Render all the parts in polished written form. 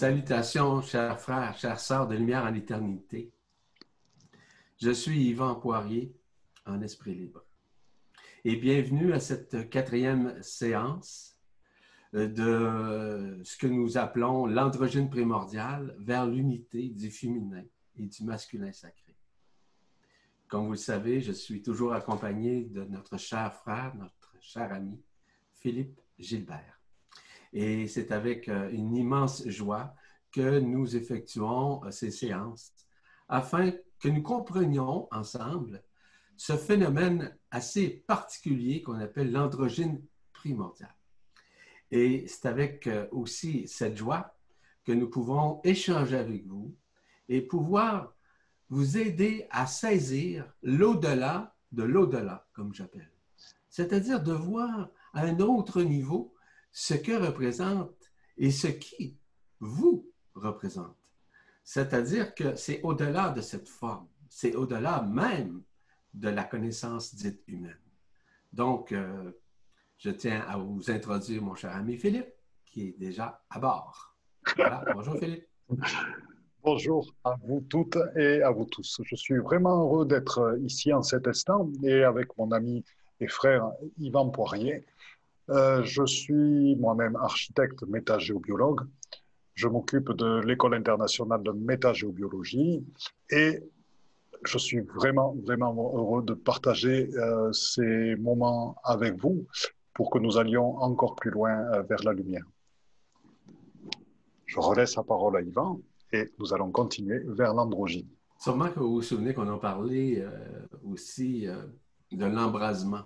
Salutations, chers frères, chères sœurs de lumière en éternité. Je suis Yvan Poirier, en esprit libre. Et bienvenue à cette quatrième séance de ce que nous appelons l'androgyne primordial vers l'unité du féminin et du masculin sacré. Comme vous le savez, je suis toujours accompagné de notre cher frère, notre cher ami, Philippe Gilbert. Et c'est avec une immense joie que nous effectuons ces séances afin que nous comprenions ensemble ce phénomène assez particulier qu'on appelle l'androgyne primordial. Et c'est avec aussi cette joie que nous pouvons échanger avec vous et pouvoir vous aider à saisir l'au-delà de l'au-delà, comme j'appelle. C'est-à-dire de voir à un autre niveau ce que représente et ce qui vous représente. C'est-à-dire que c'est au-delà de cette forme, c'est au-delà même de la connaissance dite humaine. Donc, je tiens à vous introduire mon cher ami Philippe, qui est déjà à bord. Voilà, bonjour Philippe. Bonjour à vous toutes et à vous tous. Je suis vraiment heureux d'être ici en cet instant et avec mon ami et frère Yvan Poirier. Je suis moi-même architecte métagéobiologue. Je m'occupe de l'École internationale de métagéobiologie et je suis vraiment heureux de partager ces moments avec vous pour que nous allions encore plus loin vers la lumière. Je relaisse la parole à Yvan et nous allons continuer vers l'androgyne. Sûrement que vous vous souvenez qu'on a parlé aussi de l'embrasement,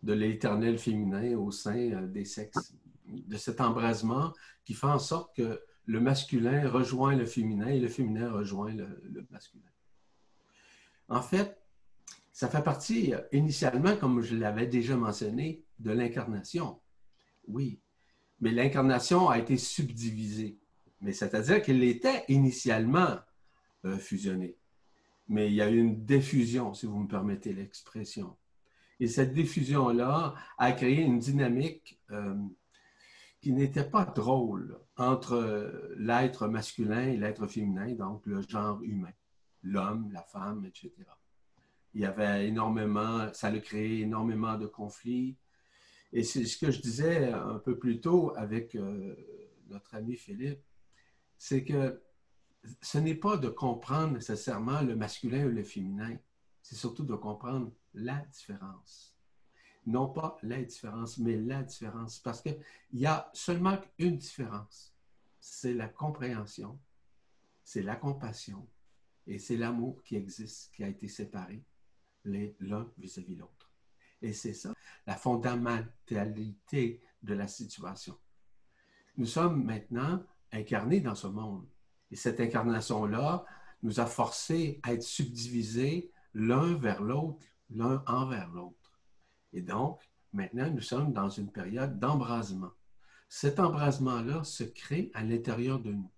de l'éternel féminin au sein des sexes, de cet embrasement qui fait en sorte que le masculin rejoint le féminin et le féminin rejoint le masculin. En fait, ça fait partie initialement, comme je l'avais déjà mentionné, de l'incarnation. Oui, mais l'incarnation a été subdivisée. Mais c'est-à-dire qu'elle était initialement fusionnée. Mais il y a eu une diffusion, si vous me permettez l'expression. Et cette diffusion-là a créé une dynamique qui n'était pas drôle entre l'être masculin et l'être féminin, donc le genre humain, l'homme, la femme, etc. Il y avait énormément, ça a créé énormément de conflits. Et c'est ce que je disais un peu plus tôt avec notre ami Philippe, c'est que ce n'est pas de comprendre nécessairement le masculin ou le féminin, c'est surtout de comprendre la différence. Non pas la différence, mais la différence. Parce qu'il y a seulement une différence. C'est la compréhension, c'est la compassion et c'est l'amour qui existe, qui a été séparé l'un vis-à-vis de l'autre. Et c'est ça, la fondamentalité de la situation. Nous sommes maintenant incarnés dans ce monde. Et cette incarnation-là nous a forcés à être subdivisés l'un vers l'autre, l'un envers l'autre. Et donc, maintenant, nous sommes dans une période d'embrasement. Cet embrasement-là se crée à l'intérieur de nous.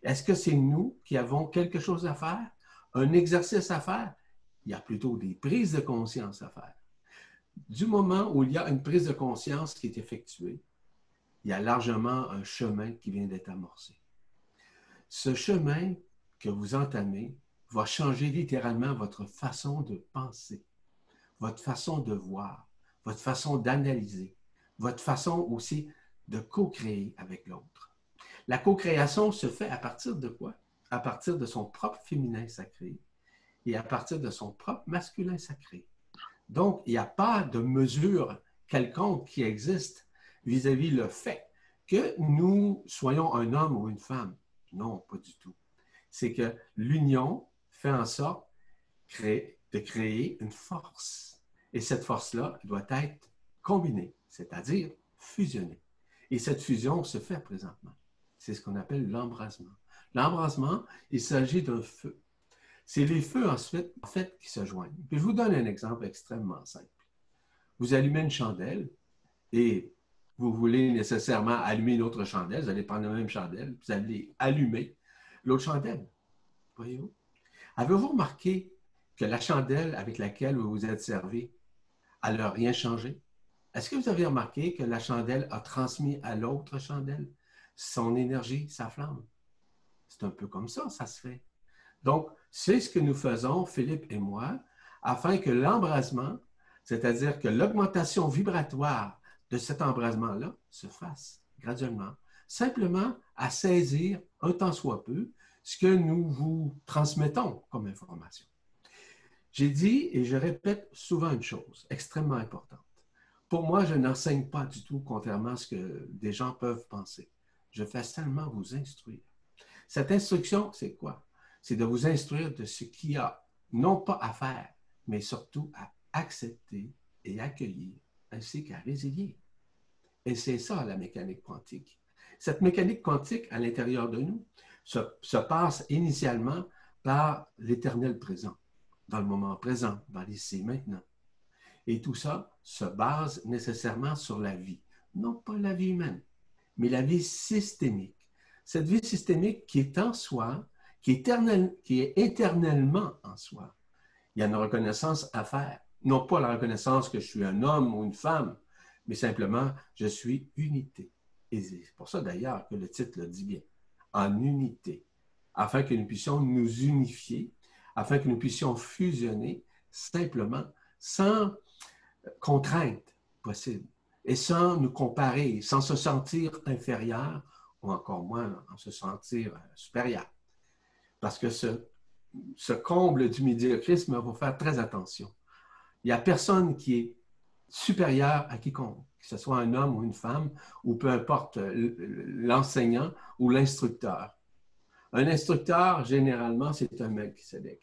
Est-ce que c'est nous qui avons quelque chose à faire, un exercice à faire? Il y a plutôt des prises de conscience à faire. Du moment où il y a une prise de conscience qui est effectuée, il y a largement un chemin qui vient d'être amorcé. Ce chemin que vous entamez va changer littéralement votre façon de penser, votre façon de voir, votre façon d'analyser, votre façon aussi de co-créer avec l'autre. La co-création se fait à partir de quoi? À partir de son propre féminin sacré et à partir de son propre masculin sacré. Donc, il n'y a pas de mesure quelconque qui existe vis-à-vis le fait que nous soyons un homme ou une femme. Non, pas du tout. C'est que l'union fait en sorte de créer une force. Et cette force-là doit être combinée, c'est-à-dire fusionnée. Et cette fusion se fait présentement. C'est ce qu'on appelle l'embrasement. L'embrasement, il s'agit d'un feu. C'est les feux ensuite, en fait, qui se joignent. Puis je vous donne un exemple extrêmement simple. Vous allumez une chandelle et vous voulez nécessairement allumer une autre chandelle, vous allez prendre la même chandelle, vous allez allumer l'autre chandelle. Voyez-vous? Avez-vous remarqué que la chandelle avec laquelle vous vous êtes servi, elle n'a rien changé? Est-ce que vous avez remarqué que la chandelle a transmis à l'autre chandelle son énergie, sa flamme. C'est un peu comme ça se fait. Donc, c'est ce que nous faisons, Philippe et moi, afin que l'embrasement, c'est-à-dire que l'augmentation vibratoire de cet embrasement-là se fasse graduellement, simplement à saisir un tant soit peu ce que nous vous transmettons comme information. J'ai dit et je répète souvent une chose extrêmement importante. Pour moi, je n'enseigne pas du tout, contrairement à ce que des gens peuvent penser. Je fais seulement vous instruire. Cette instruction, c'est quoi? C'est de vous instruire de ce qu'il y a, non pas à faire, mais surtout à accepter et accueillir, ainsi qu'à résilier. Et c'est ça la mécanique quantique. Cette mécanique quantique, à l'intérieur de nous, se passe initialement par l'éternel présent, dans le moment présent, dans l'ici maintenant. Et tout ça se base nécessairement sur la vie. Non pas la vie humaine, mais la vie systémique. Cette vie systémique qui est en soi, qui est éternellement en soi. Il y a une reconnaissance à faire. Non pas la reconnaissance que je suis un homme ou une femme, mais simplement je suis unité. Et c'est pour ça d'ailleurs que le titre le dit bien, en unité, afin que nous puissions nous unifier, afin que nous puissions fusionner simplement, sans contrainte possible, et sans nous comparer, sans se sentir inférieur, ou encore moins en se sentir supérieur. Parce que ce comble du médiocrisme, il faut faire très attention. Il n'y a personne qui est supérieur à quiconque, que ce soit un homme ou une femme, ou peu importe l'enseignant ou l'instructeur. Un instructeur, généralement, c'est un Melchisédek.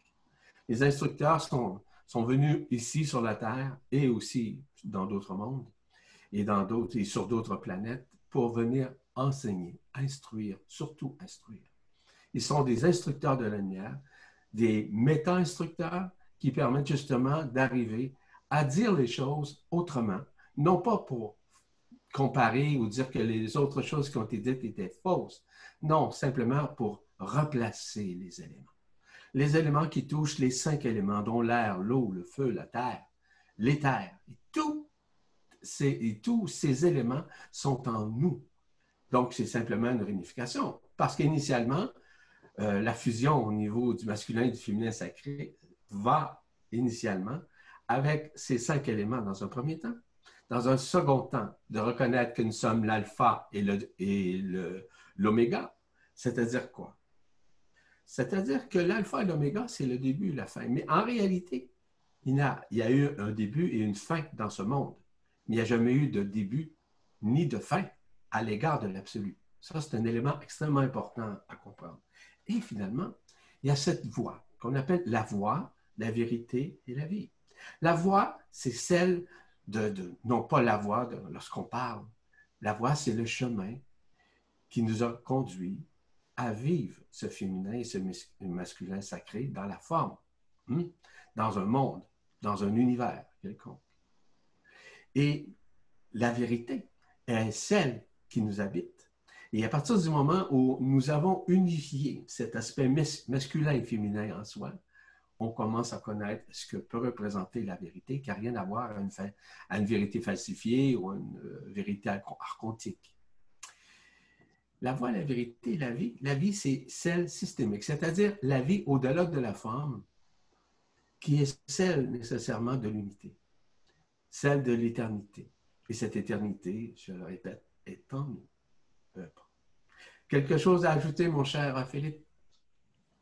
Les instructeurs sont venus ici sur la Terre et aussi dans d'autres mondes et sur d'autres planètes pour venir enseigner, instruire, surtout instruire. Ils sont des instructeurs de la lumière, des méta-instructeurs qui permettent justement d'arriver à dire les choses autrement, non pas pour comparer ou dire que les autres choses qui ont été dites étaient fausses, non, simplement pour replacer les éléments. Les éléments qui touchent les 5 éléments, dont l'air, l'eau, le feu, la terre, l'éther, et tous ces éléments sont en nous. Donc, c'est simplement une réunification. Parce qu'initialement, la fusion au niveau du masculin et du féminin sacré va initialement avec ces 5 éléments dans un premier temps. Dans un second temps, de reconnaître que nous sommes l'alpha et l'oméga, c'est-à-dire quoi? C'est-à-dire que l'alpha et l'oméga, c'est le début et la fin. Mais en réalité, il y a eu un début et une fin dans ce monde. Mais il n'y a jamais eu de début ni de fin à l'égard de l'absolu. Ça, c'est un élément extrêmement important à comprendre. Et finalement, il y a cette voie qu'on appelle la voie, la vérité et la vie. La voie, c'est celle non pas la voie lorsqu'on parle. La voie, c'est le chemin qui nous a conduits à vivre ce féminin et ce masculin sacré dans la forme, dans un monde, dans un univers quelconque. Et la vérité est celle qui nous habite. Et à partir du moment où nous avons unifié cet aspect masculin et féminin en soi, on commence à connaître ce que peut représenter la vérité, qui n'a rien à voir à une vérité falsifiée ou à une vérité archontique. La voie, la vérité, la vie, c'est celle systémique, c'est-à-dire la vie au-delà de la forme, qui est celle nécessairement de l'unité, celle de l'éternité. Et cette éternité, je le répète, est en nous. Quelque chose à ajouter, mon cher Philippe?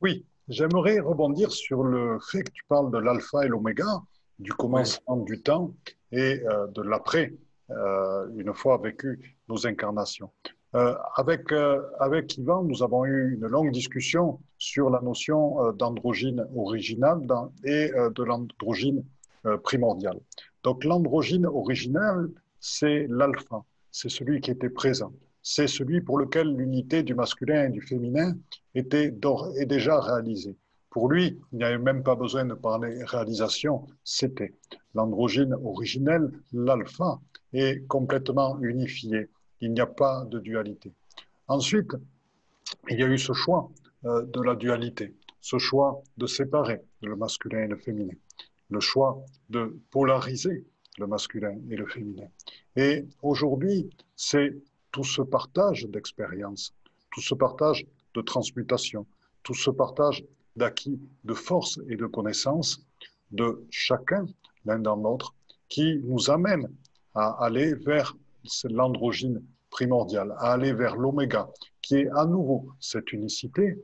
Oui, j'aimerais rebondir sur le fait que tu parles de l'alpha et l'oméga, du commencement du temps et de l'après, une fois vécu nos incarnations. Avec Yvan, nous avons eu une longue discussion sur la notion d'androgyne original et de l'androgyne primordial. Donc l'androgyne original, c'est l'alpha, c'est celui qui était présent. C'est celui pour lequel l'unité du masculin et du féminin est déjà réalisée. Pour lui, il n'y avait même pas besoin de parler réalisation, c'était. L'androgyne originel, l'alpha, est complètement unifié. Il n'y a pas de dualité. Ensuite, il y a eu ce choix de la dualité, ce choix de séparer le masculin et le féminin, le choix de polariser le masculin et le féminin. Et aujourd'hui, c'est tout ce partage d'expériences, tout ce partage de transmutation, tout ce partage d'acquis de force et de connaissances de chacun, l'un dans l'autre, qui nous amène à aller vers l'androgyne primordial, à aller vers l'oméga, qui est à nouveau cette unicité,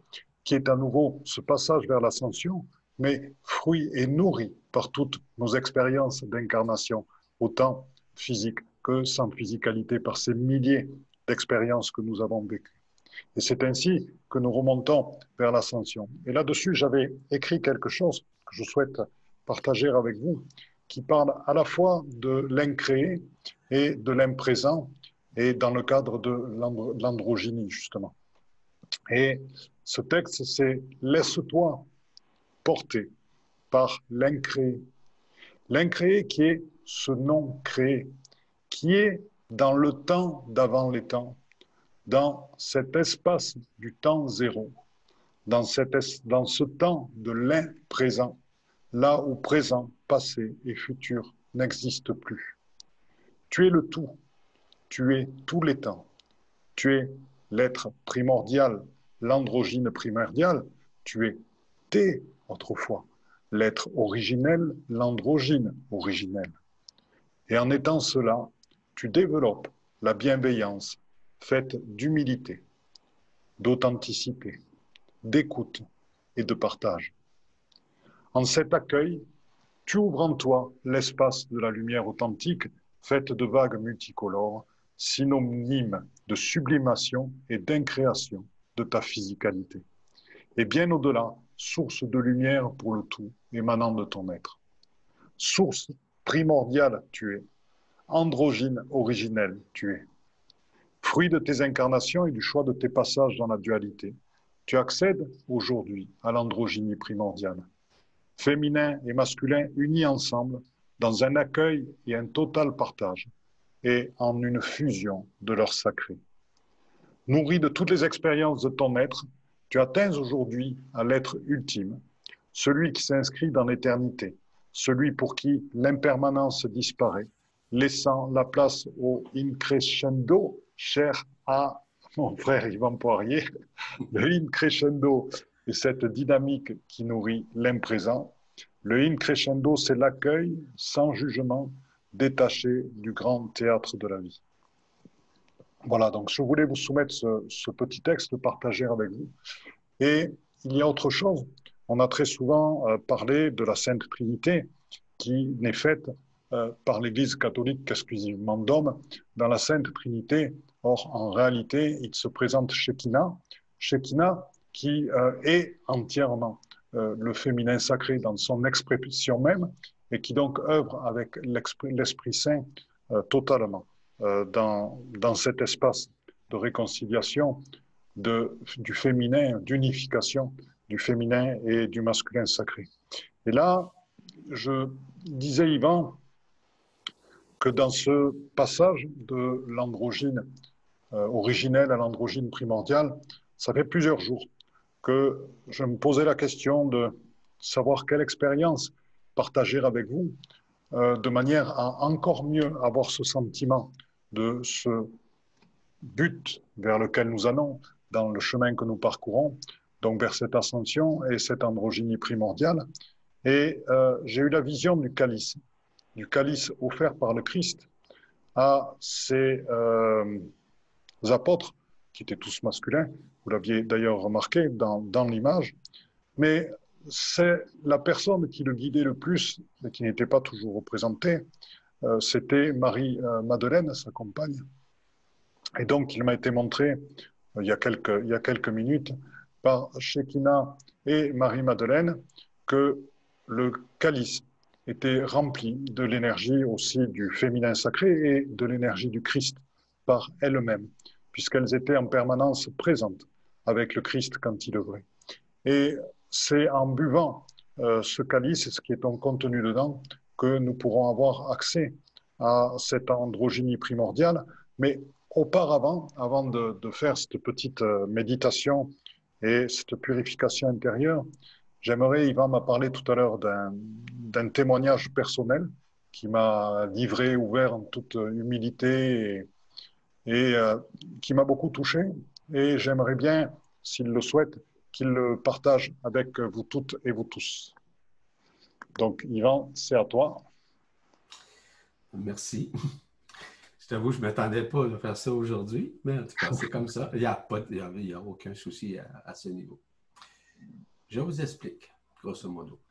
qui est à nouveau ce passage vers l'ascension, mais fruit et nourri par toutes nos expériences d'incarnation, autant physiques que sans physicalité, par ces milliers d'expériences que nous avons vécues. Et c'est ainsi que nous remontons vers l'ascension. Et là-dessus, j'avais écrit quelque chose que je souhaite partager avec vous, qui parle à la fois de l'incréé et de l'imprésent, et dans le cadre de l'androgynie, justement. Et ce texte, c'est « Laisse-toi porter par l'incréé ». L'incréé qui est ce non créé, qui est dans le temps d'avant les temps, dans cet espace du temps zéro, dans ce temps de l'imprésent, là où présent, passé et futur n'existent plus. Tu es le tout, tu es tous les temps, tu es l'être primordial, l'androgyne primordial, tu es T autrefois, l'être originel, l'androgyne originel. Et en étant cela, tu développes la bienveillance faite d'humilité, d'authenticité, d'écoute et de partage. En cet accueil, tu ouvres en toi l'espace de la lumière authentique faite de vagues multicolores, synonymes de sublimation et d'incréation de ta physicalité. Et bien au-delà, source de lumière pour le tout émanant de ton être. Source primordiale tu es, androgyne originelle tu es. Fruit de tes incarnations et du choix de tes passages dans la dualité, tu accèdes aujourd'hui à l'androgynie primordiale. Féminin et masculin unis ensemble dans un accueil et un total partage et en une fusion de leur sacré. Nourri de toutes les expériences de ton être, tu atteins aujourd'hui à l'être ultime, celui qui s'inscrit dans l'éternité, celui pour qui l'impermanence disparaît, laissant la place au increscendo, cher à mon frère Yvan Poirier. Le increscendo est cette dynamique qui nourrit l'imprésent. Le increscendo, c'est l'accueil sans jugement, détaché du grand théâtre de la vie. Voilà, donc je voulais vous soumettre ce petit texte, partager avec vous. Et il y a autre chose. On a très souvent parlé de la Sainte Trinité, qui n'est faite par l'Église catholique qu'exclusivement d'hommes. Dans la Sainte Trinité, or en réalité, il se présente Shekinah qui est entièrement le féminin sacré dans son expression même, et qui donc œuvre avec l'Esprit Saint totalement dans cet espace de réconciliation du féminin, d'unification du féminin et du masculin sacré. Et là, je disais, Yvan, que dans ce passage de l'androgyne originelle à l'androgyne primordiale, ça fait plusieurs jours que je me posais la question de savoir quelle expérience partager avec vous, de manière à encore mieux avoir ce sentiment de ce but vers lequel nous allons, dans le chemin que nous parcourons, donc vers cette ascension et cette androgynie primordiale. Et j'ai eu la vision du calice offert par le Christ à ses apôtres, qui étaient tous masculins, vous l'aviez d'ailleurs remarqué dans l'image, mais c'est la personne qui le guidait le plus, et qui n'était pas toujours représentée, c'était Marie-Madeleine, sa compagne. Et donc, il m'a été montré, il y a quelques minutes, par Shekinah et Marie-Madeleine, que le calice était rempli de l'énergie aussi du féminin sacré et de l'énergie du Christ par elles-mêmes, puisqu'elles étaient en permanence présentes avec le Christ quand il œuvrait. Et c'est en buvant ce calice, ce qui est en contenu dedans, que nous pourrons avoir accès à cette androgynie primordiale. Mais auparavant, avant de faire cette petite méditation et cette purification intérieure, j'aimerais, Yvan m'a parlé tout à l'heure d'un témoignage personnel qui m'a livré, ouvert en toute humilité et qui m'a beaucoup touché. Et j'aimerais bien, s'il le souhaite, qu'il le partage avec vous toutes et vous tous. Donc, Yvan, c'est à toi. Merci. Je t'avoue, je ne m'attendais pas à faire ça aujourd'hui, mais en tout cas, c'est comme ça. Il n'y a, y a aucun souci à ce niveau. Je vous explique, grosso modo.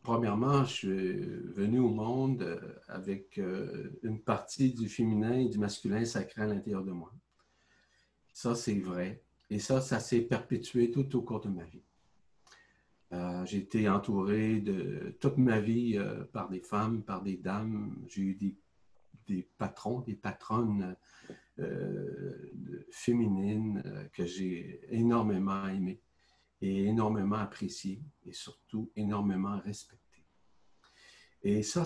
Premièrement, je suis venu au monde avec une partie du féminin et du masculin sacré à l'intérieur de moi. Ça, c'est vrai. Et ça s'est perpétué tout au cours de ma vie. J'ai été entouré de toute ma vie par des femmes, par des dames. J'ai eu des patrons, des patronnes féminines que j'ai énormément aimées et énormément appréciées et surtout énormément respectées. Et ça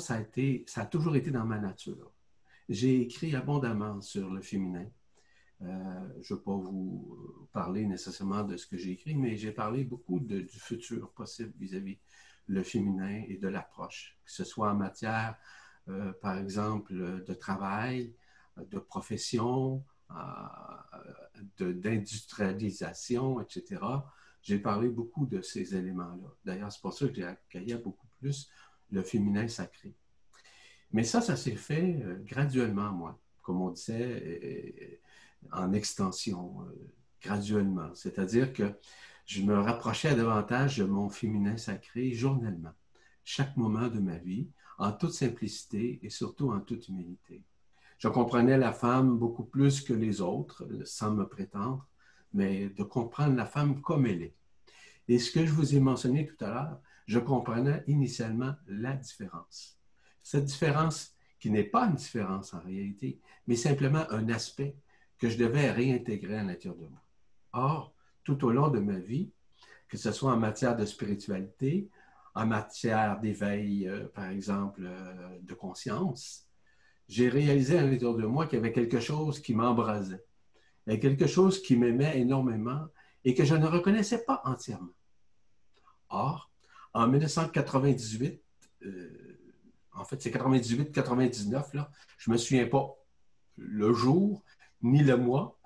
a toujours été dans ma nature. J'ai écrit abondamment sur le féminin. Je ne vais pas vous parler nécessairement de ce que j'ai écrit, mais j'ai parlé beaucoup du futur possible vis-à-vis le féminin et de l'approche, que ce soit en matière, par exemple, de travail, de profession, d'industrialisation, etc. J'ai parlé beaucoup de ces éléments-là. D'ailleurs, c'est pour ça que j'ai accueilli beaucoup plus le féminin sacré. Mais ça s'est fait graduellement, moi, comme on disait, en extension, graduellement. C'est-à-dire que je me rapprochais davantage de mon féminin sacré journellement, chaque moment de ma vie, en toute simplicité et surtout en toute humilité. Je comprenais la femme beaucoup plus que les autres, sans me prétendre, mais de comprendre la femme comme elle est. Et ce que je vous ai mentionné tout à l'heure, je comprenais initialement la différence. Cette différence qui n'est pas une différence en réalité, mais simplement un aspect que je devais réintégrer à l'intérieur de moi. Or, tout au long de ma vie, que ce soit en matière de spiritualité, en matière d'éveil, par exemple, de conscience, j'ai réalisé à l'intérieur de moi qu'il y avait quelque chose qui m'embrasait. Il y avait quelque chose qui m'aimait énormément et que je ne reconnaissais pas entièrement. Or, en 1998, en fait, c'est 98-99, là, je ne me souviens pas le jour, ni le mois,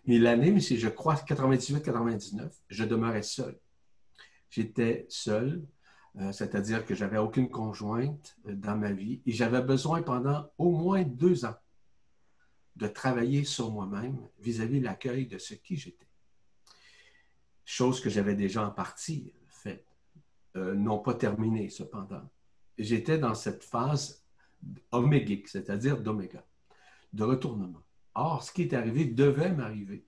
ni l'année, mais c'est, je crois, 98-99, je demeurais seul. J'étais seul, c'est-à-dire que j'avais aucune conjointe dans ma vie et j'avais besoin pendant au moins 2 ans de travailler sur moi-même vis-à-vis de l'accueil de ce qui j'étais. Chose que j'avais déjà en partie faite. Non pas terminé cependant. J'étais dans cette phase omégique, c'est-à-dire d'oméga, de retournement. Or, ce qui est arrivé devait m'arriver.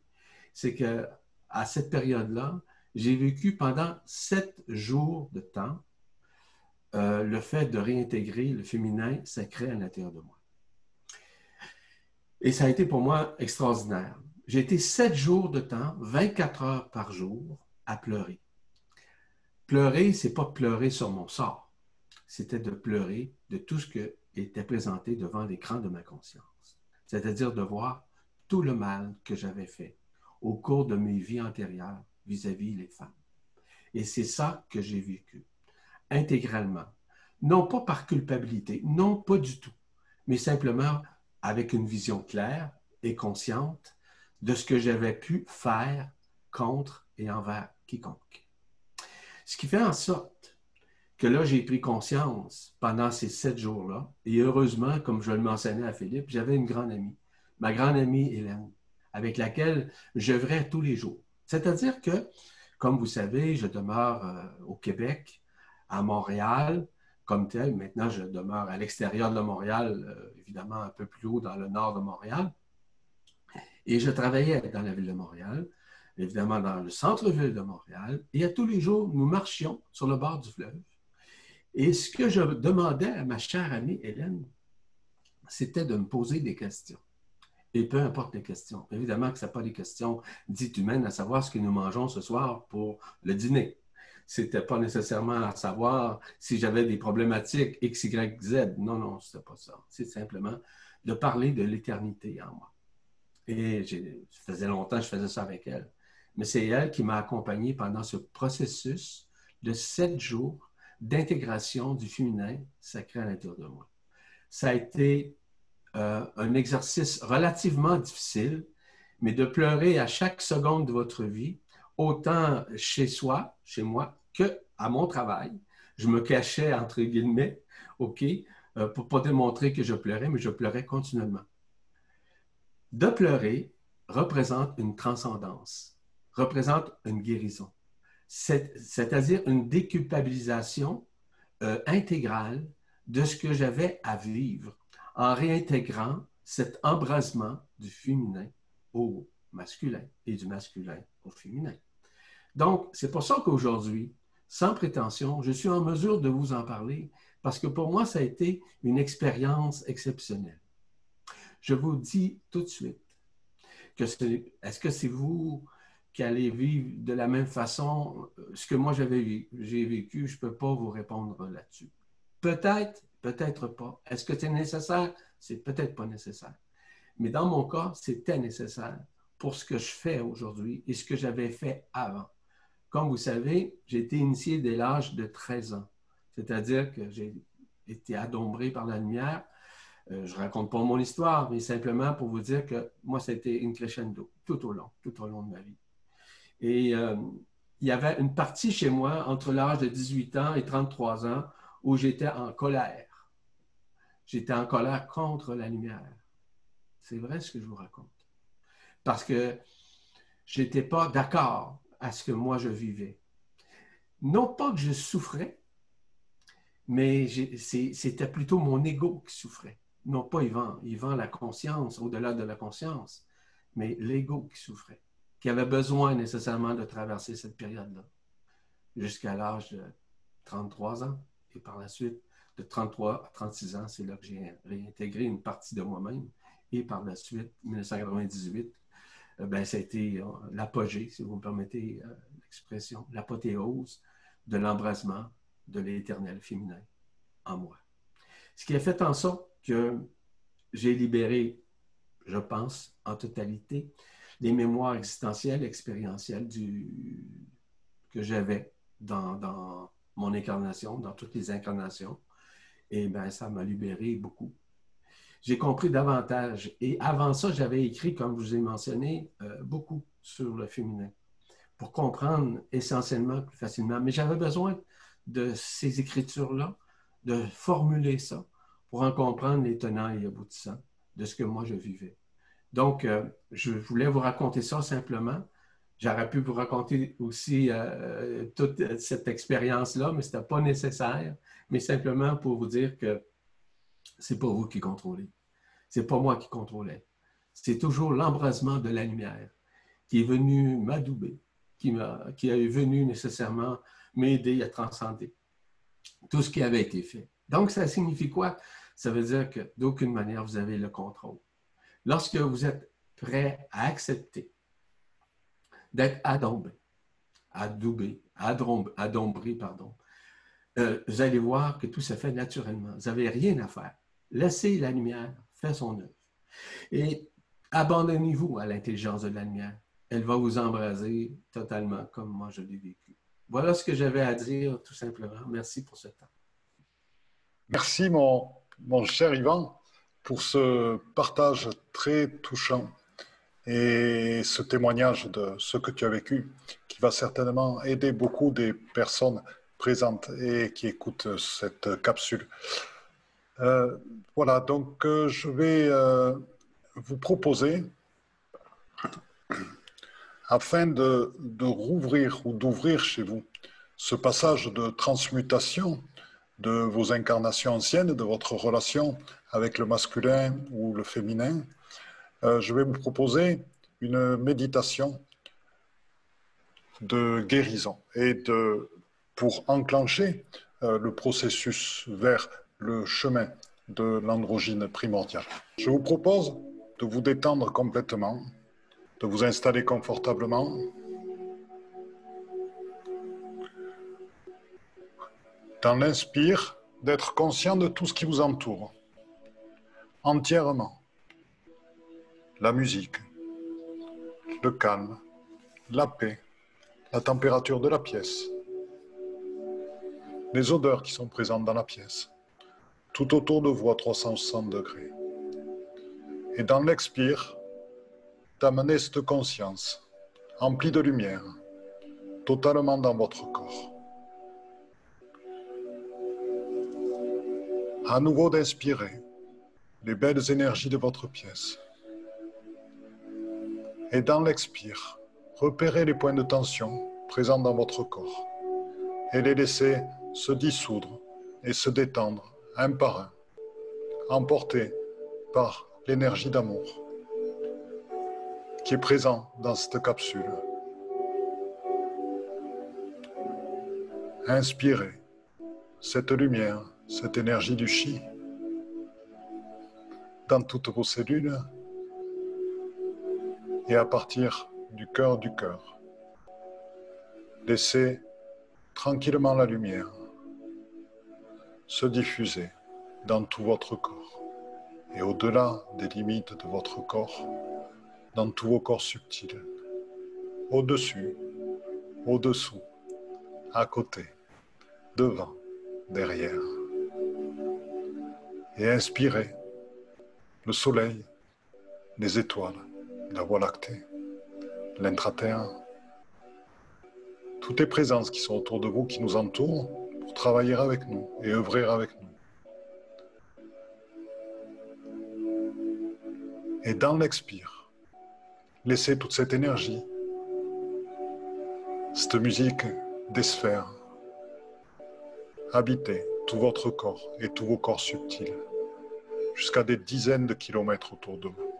C'est qu'à cette période-là, j'ai vécu pendant 7 jours de temps le fait de réintégrer le féminin sacré à l'intérieur de moi. Et ça a été pour moi extraordinaire. J'ai été 7 jours de temps, 24 heures par jour, à pleurer. Pleurer, c'est pas pleurer sur mon sort. C'était de pleurer de tout ce qui était présenté devant l'écran de ma conscience. C'est-à-dire de voir tout le mal que j'avais fait au cours de mes vies antérieures vis-à-vis les femmes. Et c'est ça que j'ai vécu, intégralement. Non pas par culpabilité, non pas du tout, mais simplement avec une vision claire et consciente de ce que j'avais pu faire contre et envers quiconque. Ce qui fait en sorte que là, j'ai pris conscience pendant ces 7 jours-là. Et heureusement, comme je le mentionnais à Philippe, j'avais une grande amie, ma grande amie Hélène, avec laquelle j'œuvrais tous les jours. C'est-à-dire que, comme vous savez, je demeure au Québec, à Montréal, comme tel. Maintenant, je demeure à l'extérieur de Montréal, évidemment un peu plus haut dans le nord de Montréal. Et je travaillais dans la ville de Montréal, évidemment dans le centre-ville de Montréal. Et à tous les jours, nous marchions sur le bord du fleuve. Et ce que je demandais à ma chère amie Hélène, c'était de me poser des questions. Et peu importe les questions. Évidemment que ce n'est pas des questions dites humaines, à savoir ce que nous mangeons ce soir pour le dîner. Ce n'était pas nécessairement à savoir si j'avais des problématiques X, Y, Z. Non, non, ce n'était pas ça. C'est simplement de parler de l'éternité en moi. Et ça faisait longtemps que je faisais ça avec elle. Mais c'est elle qui m'a accompagné pendant ce processus de 7 jours d'intégration du féminin sacré à l'intérieur de moi. Ça a été un exercice relativement difficile, mais de pleurer à chaque seconde de votre vie, autant chez soi, chez moi, que à mon travail. Je me cachais, entre guillemets, OK, pour ne pas démontrer que je pleurais, mais je pleurais continuellement. De pleurer représente une transcendance, représente une guérison, c'est-à-dire une déculpabilisation intégrale de ce que j'avais à vivre en réintégrant cet embrasement du féminin au masculin et du masculin au féminin. Donc, c'est pour ça qu'aujourd'hui, sans prétention, je suis en mesure de vous en parler parce que pour moi, ça a été une expérience exceptionnelle. Je vous dis tout de suite que est-ce que c'est vous qui allez vivre de la même façon ce que moi j'ai vécu, je ne peux pas vous répondre là-dessus. Peut-être, peut-être pas. Est-ce que c'est nécessaire? C'est peut-être pas nécessaire. Mais dans mon cas, c'était nécessaire pour ce que je fais aujourd'hui et ce que j'avais fait avant. Comme vous savez, j'ai été initié dès l'âge de 13 ans. C'est-à-dire que j'ai été adombré par la lumière. Je ne raconte pas mon histoire, mais simplement pour vous dire que moi, c'était une crescendo tout au long de ma vie. Et il y avait une partie chez moi entre l'âge de 18 ans et 33 ans où j'étais en colère. J'étais en colère contre la lumière. C'est vrai ce que je vous raconte. Parce que je n'étais pas d'accord à ce que moi je vivais. Non pas que je souffrais, mais c'était plutôt mon ego qui souffrait. Non pas Yvan, la conscience, au-delà de la conscience, mais l'ego qui souffrait, qui avait besoin nécessairement de traverser cette période-là, jusqu'à l'âge de 33 ans. Et par la suite, de 33 à 36 ans, c'est là que j'ai réintégré une partie de moi-même. Et par la suite, 1998, ben, ça a été l'apogée, si vous me permettez l'expression, l'apothéose de l'embrasement de l'éternel féminin en moi. Ce qui a fait en sorte que j'ai libéré, je pense, en totalité, les mémoires existentielles, expérientielles que j'avais dans mon incarnation, dans toutes les incarnations. Et bien, ça m'a libéré beaucoup. J'ai compris davantage. Et avant ça, j'avais écrit, comme je vous ai mentionné, beaucoup sur le féminin pour comprendre essentiellement plus facilement. Mais j'avais besoin de ces écritures-là, de formuler ça pour en comprendre les tenants et aboutissants de ce que moi je vivais. Donc, je voulais vous raconter ça simplement. J'aurais pu vous raconter aussi toute cette expérience-là, mais ce n'était pas nécessaire, mais simplement pour vous dire que c'est pas vous qui contrôlez. C'est pas moi qui contrôlais. C'est toujours l'embrasement de la lumière qui est venu m'adouber, qui est venu nécessairement m'aider à transcender tout ce qui avait été fait. Donc, ça signifie quoi? Ça veut dire que d'aucune manière, vous avez le contrôle. Lorsque vous êtes prêt à accepter d'être adombré, vous allez voir que tout se fait naturellement. Vous n'avez rien à faire. Laissez la lumière faire son œuvre. Et abandonnez-vous à l'intelligence de la lumière. Elle va vous embraser totalement comme moi je l'ai vécu. Voilà ce que j'avais à dire, tout simplement. Merci pour ce temps. Merci, mon cher Yvan, pour ce partage très touchant et ce témoignage de ce que tu as vécu, qui va certainement aider beaucoup des personnes présentes et qui écoutent cette capsule. Voilà, donc je vais vous proposer, afin de rouvrir ou d'ouvrir chez vous ce passage de transmutation de vos incarnations anciennes, de votre relation avec le masculin ou le féminin, je vais vous proposer une méditation de guérison et pour enclencher le processus vers le chemin de l'androgyne primordial. Je vous propose de vous détendre complètement, de vous installer confortablement. Dans l'inspire, d'être conscient de tout ce qui vous entoure, entièrement. La musique, le calme, la paix, la température de la pièce, les odeurs qui sont présentes dans la pièce, tout autour de vous à 360 degrés. Et dans l'expire, d'amener cette conscience emplie de lumière totalement dans votre corps. À nouveau d'inspirer les belles énergies de votre pièce. Et dans l'expire, repérez les points de tension présents dans votre corps et les laisser se dissoudre et se détendre un par un, emportés par l'énergie d'amour qui est présente dans cette capsule. Inspirez cette lumière, cette énergie du chi dans toutes vos cellules et à partir du cœur, laissez tranquillement la lumière se diffuser dans tout votre corps et au-delà des limites de votre corps, dans tous vos corps subtils, au-dessus, au-dessous, à côté, devant, derrière. Et inspirez le soleil, les étoiles, la Voie lactée, l'intraterre, toutes les présences qui sont autour de vous, qui nous entourent, pour travailler avec nous et œuvrer avec nous. Et dans l'expire, laissez toute cette énergie, cette musique des sphères, habiter tout votre corps et tous vos corps subtils, jusqu'à des dizaines de kilomètres autour de vous.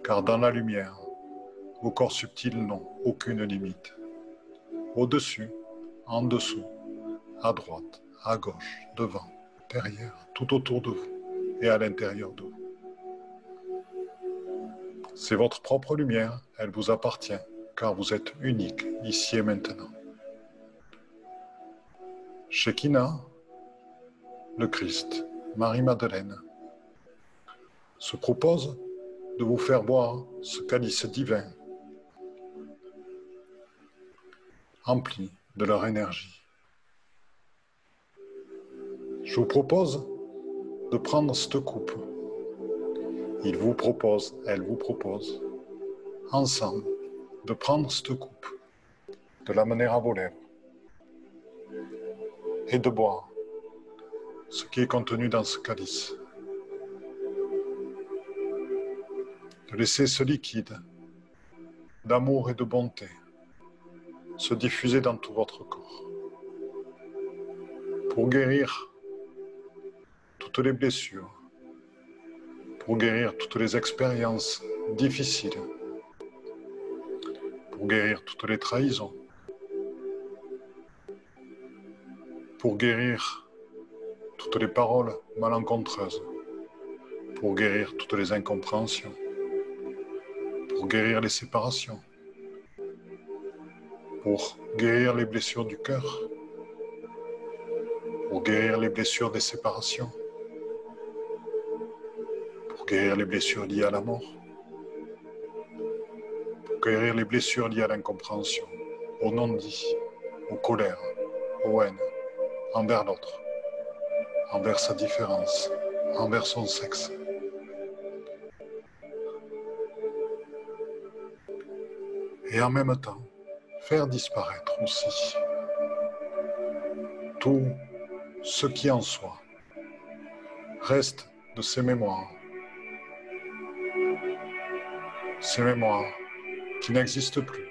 Car dans la lumière, vos corps subtils n'ont aucune limite. Au-dessus, en dessous, à droite, à gauche, devant, derrière, tout autour de vous et à l'intérieur de vous. C'est votre propre lumière, elle vous appartient, car vous êtes unique, ici et maintenant. Shekinah, le Christ, Marie-Madeleine, se propose de vous faire boire ce calice divin, empli de leur énergie. Je vous propose de prendre cette coupe. Il vous propose, elle vous propose, ensemble, de prendre cette coupe, de la mener à vos lèvres et de boire ce qui est contenu dans ce calice. De laisser ce liquide d'amour et de bonté se diffuser dans tout votre corps pour guérir toutes les blessures, pour guérir toutes les expériences difficiles, pour guérir toutes les trahisons, pour guérir toutes les paroles malencontreuses, pour guérir toutes les incompréhensions, pour guérir les séparations, pour guérir les blessures du cœur, pour guérir les blessures des séparations, pour guérir les blessures liées à la mort, pour guérir les blessures liées à l'incompréhension, au non-dit, aux colères, aux haines, envers l'autre, envers sa différence, envers son sexe. Et en même temps, faire disparaître aussi tout ce qui en soi reste de ces mémoires qui n'existent plus.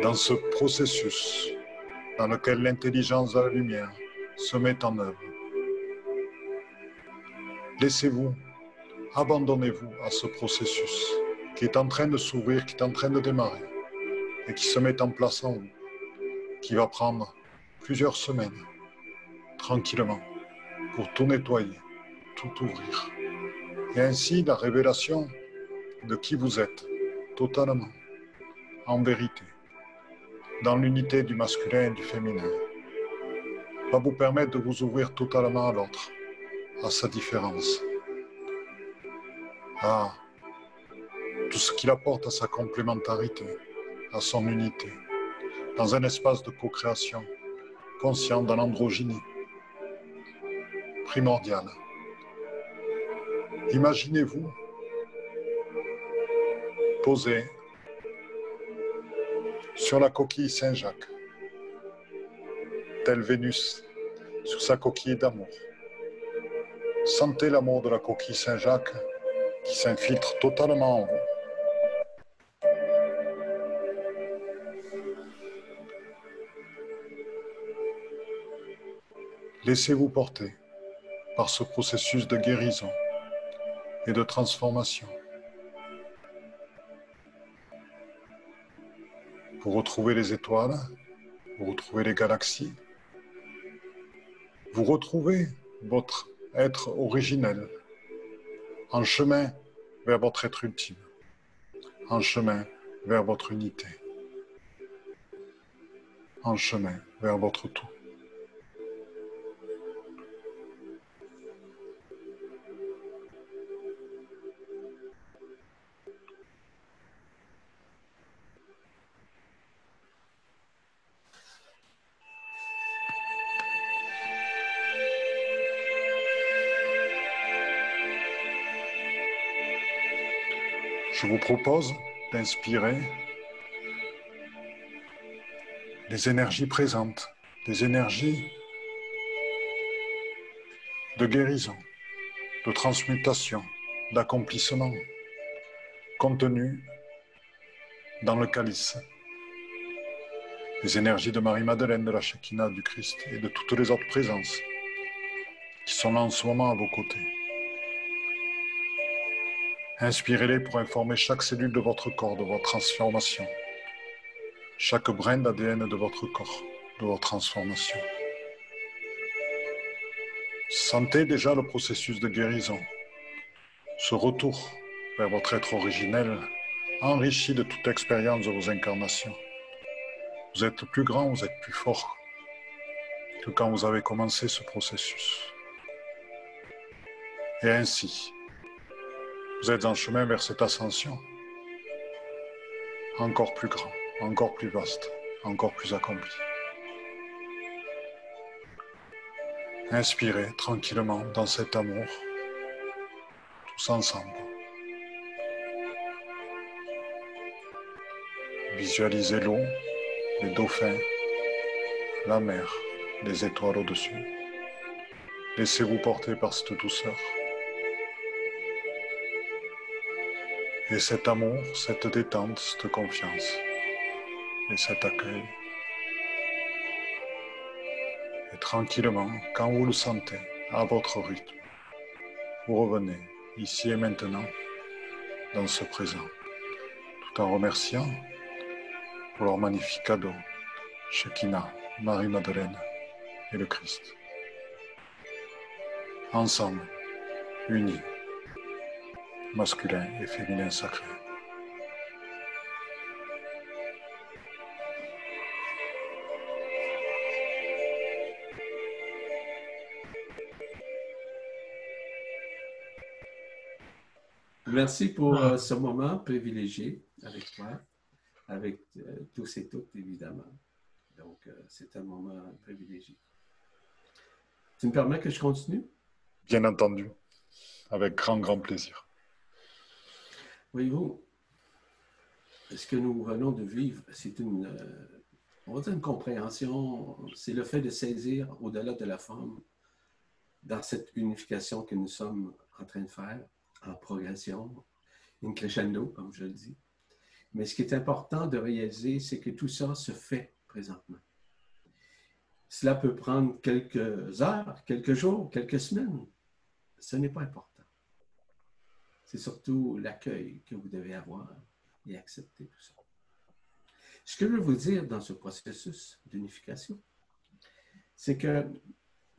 Dans ce processus dans lequel l'intelligence de la lumière se met en œuvre, laissez-vous, abandonnez-vous à ce processus qui est en train de s'ouvrir, qui est en train de démarrer et qui se met en place en vous, qui va prendre plusieurs semaines, tranquillement, pour tout nettoyer, tout ouvrir. Et ainsi, la révélation de qui vous êtes, totalement, en vérité, dans l'unité du masculin et du féminin, va vous permettre de vous ouvrir totalement à l'autre, à sa différence, à tout ce qu'il apporte à sa complémentarité, à son unité, dans un espace de co-création, conscient dans l'androgynie, primordiale, Imaginez-vous posé sur la coquille Saint-Jacques, tel Vénus sur sa coquille d'amour. Sentez l'amour de la coquille Saint-Jacques qui s'infiltre totalement en vous. Laissez-vous porter par ce processus de guérison et de transformation. Vous retrouvez les étoiles, vous retrouvez les galaxies, vous retrouvez votre être originel en chemin vers votre être ultime, en chemin vers votre unité, en chemin vers votre tout. Je vous propose d'inspirer les énergies présentes, des énergies de guérison, de transmutation, d'accomplissement, contenues dans le calice. Les énergies de Marie-Madeleine, de la Shekinah, du Christ et de toutes les autres présences qui sont là en ce moment à vos côtés. Inspirez-les pour informer chaque cellule de votre corps de votre transformation, chaque brin d'ADN de votre corps, de votre transformation. Sentez déjà le processus de guérison, ce retour vers votre être originel, enrichi de toute expérience de vos incarnations. Vous êtes plus grand, vous êtes plus fort que quand vous avez commencé ce processus. Et ainsi, vous êtes en chemin vers cette ascension, encore plus grand, encore plus vaste, encore plus accompli. Inspirez tranquillement dans cet amour, tous ensemble. Visualisez l'eau, les dauphins, la mer, les étoiles au-dessus. Laissez-vous porter par cette douceur. Et cet amour, cette détente, cette confiance et cet accueil. Et tranquillement, quand vous le sentez, à votre rythme, vous revenez ici et maintenant, dans ce présent, tout en remerciant pour leur magnifique cadeau, Shekinah, Marie-Madeleine et le Christ. Ensemble, unis, masculin et féminin sacré. Merci pour ce moment privilégié avec toi, avec tous et toutes, évidemment. Donc, c'est un moment privilégié. Tu me permets que je continue? Bien entendu, avec grand plaisir. Voyez-vous, ce que nous venons de vivre, c'est on va dire une compréhension, c'est le fait de saisir au-delà de la forme dans cette unification que nous sommes en train de faire, en progression, in crescendo, comme je le dis. Mais ce qui est important de réaliser, c'est que tout ça se fait présentement. Cela peut prendre quelques heures, quelques jours, quelques semaines. Ce n'est pas important. C'est surtout l'accueil que vous devez avoir et accepter tout ça. Ce que je veux vous dire dans ce processus d'unification, c'est que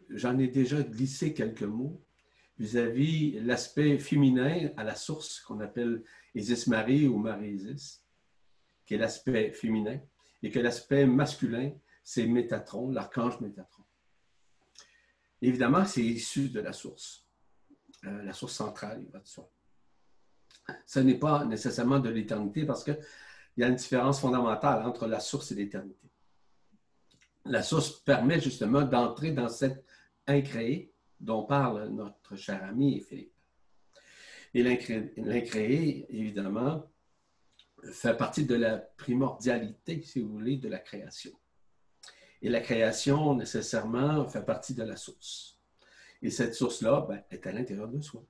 j'en ai déjà glissé quelques mots vis-à-vis l'aspect féminin à la source qu'on appelle Isis-Marie ou Marie-Isis, qui est l'aspect féminin, et que l'aspect masculin, c'est Métatron, l'archange Métatron. Évidemment, c'est issu de la source centrale, il va de soi. Ce n'est pas nécessairement de l'éternité parce qu'il y a une différence fondamentale entre la source et l'éternité. La source permet justement d'entrer dans cet incréé dont parle notre cher ami Philippe. Et l'incréé, évidemment, fait partie de la primordialité, si vous voulez, de la création. Et la création, nécessairement, fait partie de la source. Et cette source-là, ben, est à l'intérieur de soi.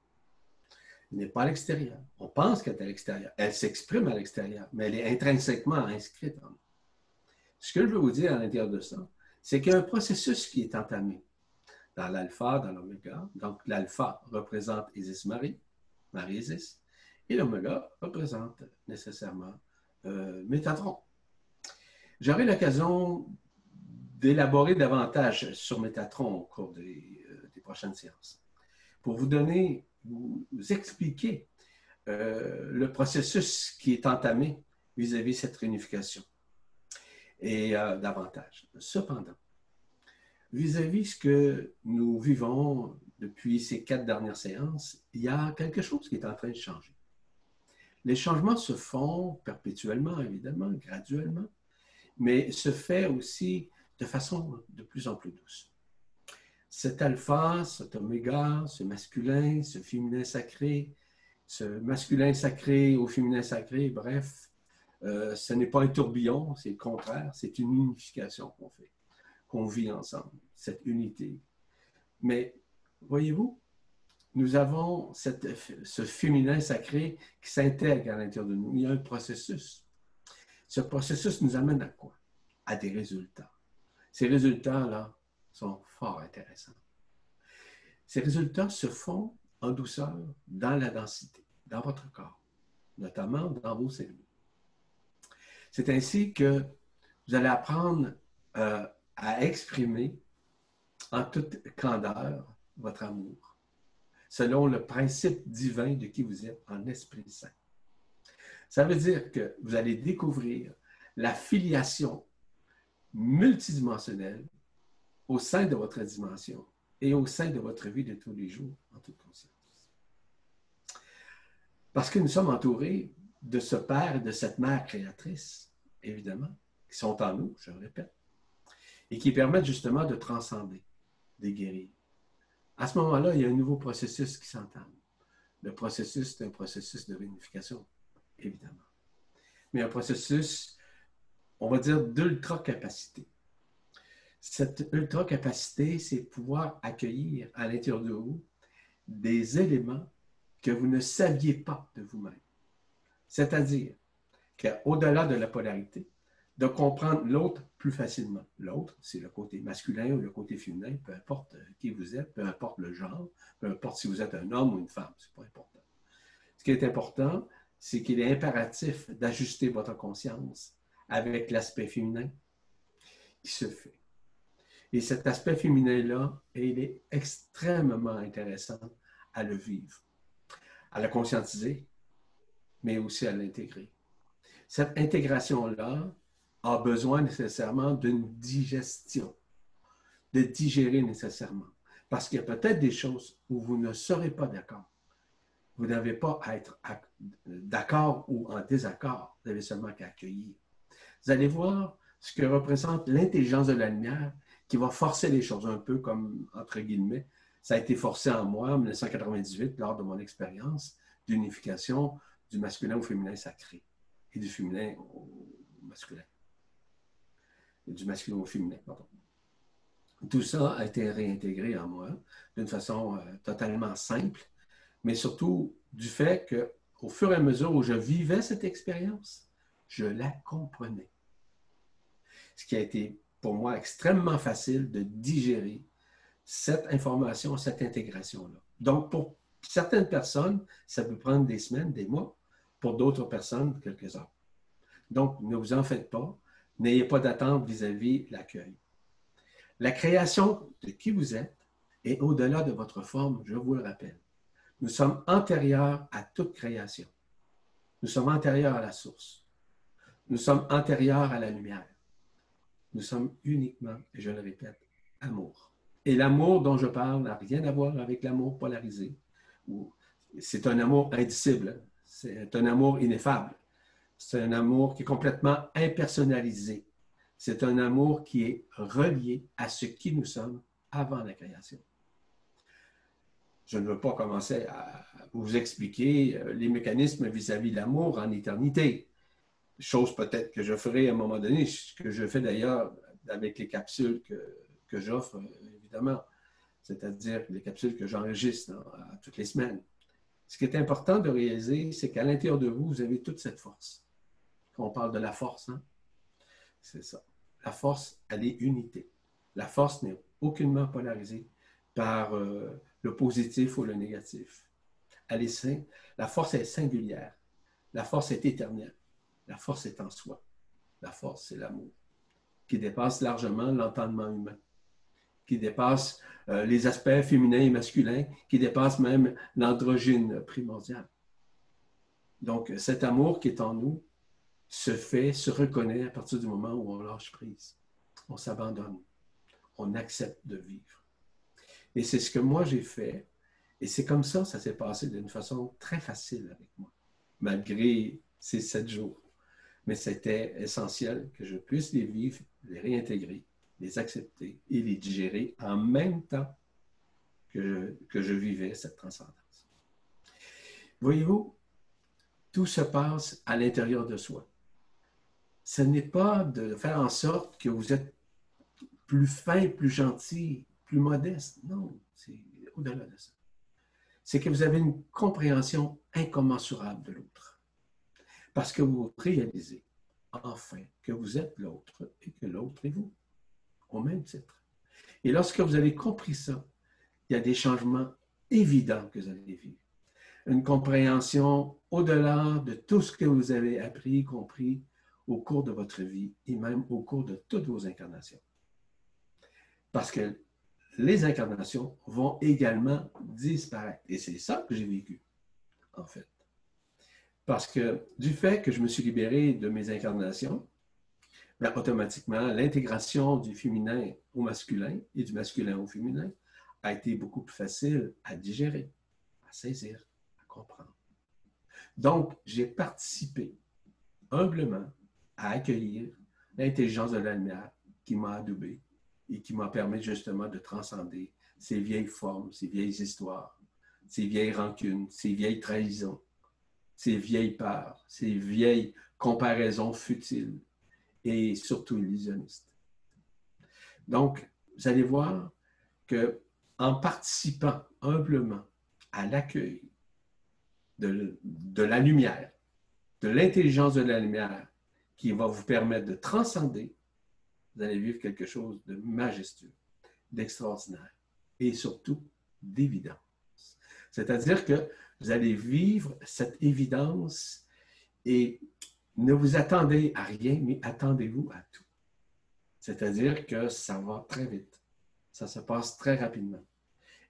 Elle n'est pas à l'extérieur. On pense qu'elle est à l'extérieur. Elle s'exprime à l'extérieur, mais elle est intrinsèquement inscrite en nous. Ce que je veux vous dire à l'intérieur de ça, c'est qu'il y a un processus qui est entamé dans l'alpha, dans l'oméga. Donc, l'alpha représente Isis-Marie, Marie-Isis, et l'oméga représente nécessairement Métatron. J'aurai l'occasion d'élaborer davantage sur Métatron au cours des prochaines séances. Pour vous donner, vous expliquer le processus qui est entamé vis-à-vis de cette réunification. Et davantage. Cependant, vis-à-vis ce que nous vivons depuis ces 4 dernières séances, il y a quelque chose qui est en train de changer. Les changements se font perpétuellement, évidemment, graduellement, mais se fait aussi de façon de plus en plus douce. Cet alpha, cet oméga, ce masculin, ce féminin sacré, ce masculin sacré au féminin sacré, bref, ce n'est pas un tourbillon, c'est le contraire, c'est une unification qu'on fait, qu'on vit ensemble, cette unité. Mais voyez-vous, nous avons ce féminin sacré qui s'intègre à l'intérieur de nous. Il y a un processus. Ce processus nous amène à quoi? À des résultats. Ces résultats-là sont fort intéressants. Ces résultats se font en douceur dans la densité, dans votre corps, notamment dans vos cellules. C'est ainsi que vous allez apprendre à exprimer en toute candeur votre amour, selon le principe divin de qui vous êtes en Esprit Saint. Ça veut dire que vous allez découvrir la filiation multidimensionnelle au sein de votre dimension et au sein de votre vie de tous les jours en toute conscience. Parce que nous sommes entourés de ce Père et de cette Mère créatrice, évidemment, qui sont en nous, je le répète, et qui permettent justement de transcender, de guérir. À ce moment-là, il y a un nouveau processus qui s'entame. Le processus, c'est un processus de réunification, évidemment. Mais un processus, on va dire, d'ultra-capacité. Cette ultra-capacité, c'est pouvoir accueillir à l'intérieur de vous des éléments que vous ne saviez pas de vous-même. C'est-à-dire qu'au-delà de la polarité, de comprendre l'autre plus facilement. L'autre, c'est le côté masculin ou le côté féminin, peu importe qui vous êtes, peu importe le genre, peu importe si vous êtes un homme ou une femme, c'est pas important. Ce qui est important, c'est qu'il est impératif d'ajuster votre conscience avec l'aspect féminin qui se fait. Et cet aspect féminin-là, il est extrêmement intéressant à le vivre, à le conscientiser, mais aussi à l'intégrer. Cette intégration-là a besoin nécessairement d'une digestion, de digérer nécessairement. Parce qu'il y a peut-être des choses où vous ne serez pas d'accord. Vous n'avez pas à être d'accord ou en désaccord. Vous avez seulement qu'à accueillir. Vous allez voir ce que représente l'intelligence de la lumière qui va forcer les choses un peu comme, entre guillemets, ça a été forcé en moi en 1998 lors de mon expérience d'unification du masculin au féminin sacré et du féminin au masculin. Et du masculin au féminin, pardon. Tout ça a été réintégré en moi d'une façon totalement simple, mais surtout du fait qu'au fur et à mesure où je vivais cette expérience, je la comprenais. Ce qui a été pour moi extrêmement facile de digérer cette information, cette intégration-là. Donc, pour certaines personnes, ça peut prendre des semaines, des mois. Pour d'autres personnes, quelques heures. Donc, ne vous en faites pas. N'ayez pas d'attente vis-à-vis de l'accueil. La création de qui vous êtes est au-delà de votre forme, je vous le rappelle. Nous sommes antérieurs à toute création. Nous sommes antérieurs à la source. Nous sommes antérieurs à la lumière. Nous sommes uniquement, et je le répète, amour. Et l'amour dont je parle n'a rien à voir avec l'amour polarisé. C'est un amour indicible. C'est un amour ineffable. C'est un amour qui est complètement impersonnalisé. C'est un amour qui est relié à ce qui nous sommes avant la création. je ne veux pas commencer à vous expliquer les mécanismes vis-à-vis de l'amour en éternité. Chose peut-être que je ferai à un moment donné, ce que je fais d'ailleurs avec les capsules que j'offre, évidemment, c'est-à-dire les capsules que j'enregistre toutes les semaines. Ce qui est important de réaliser, c'est qu'à l'intérieur de vous, vous avez toute cette force. Quand on parle de la force, hein, c'est ça. La force, elle est unité. La force n'est aucunement polarisée par le positif ou le négatif. Elle est la force est singulière. La force est éternelle. La force est en soi. La force, c'est l'amour, qui dépasse largement l'entendement humain, qui dépasse les aspects féminins et masculins, qui dépasse même l'androgyne primordial. Donc, cet amour qui est en nous se reconnaît à partir du moment où on lâche prise. On s'abandonne. On accepte de vivre. Et c'est ce que moi j'ai fait. Et c'est comme ça s'est passé d'une façon très facile avec moi, malgré ces 7 jours. Mais c'était essentiel que je puisse les vivre, les réintégrer, les accepter et les digérer en même temps que je vivais cette transcendance. Voyez-vous, tout se passe à l'intérieur de soi. Ce n'est pas de faire en sorte que vous êtes plus fin, plus gentil, plus modeste. Non, c'est au-delà de ça. C'est que vous avez une compréhension incommensurable de l'autre. Parce que vous réalisez enfin que vous êtes l'autre et que l'autre est vous, au même titre. Et lorsque vous avez compris ça, il y a des changements évidents que vous allez vivre. Une compréhension au-delà de tout ce que vous avez appris, compris au cours de votre vie et même au cours de toutes vos incarnations. Parce que les incarnations vont également disparaître. Et c'est ça que j'ai vécu, en fait. Parce que du fait que je me suis libéré de mes incarnations, bien, automatiquement, l'intégration du féminin au masculin et du masculin au féminin a été beaucoup plus facile à digérer, à saisir, à comprendre. Donc, j'ai participé humblement à accueillir l'intelligence de la lumière qui m'a adoubé et qui m'a permis justement de transcender ces vieilles formes, ces vieilles histoires, ces vieilles rancunes, ces vieilles trahisons, ces vieilles peurs, ces vieilles comparaisons futiles et surtout illusionnistes. Donc, vous allez voir qu'en participant humblement à l'accueil de la lumière, de l'intelligence de la lumière qui va vous permettre de transcender, vous allez vivre quelque chose de majestueux, d'extraordinaire et surtout d'évidence. C'est-à-dire que vous allez vivre cette évidence et ne vous attendez à rien, mais attendez-vous à tout. C'est-à-dire que ça va très vite, ça se passe très rapidement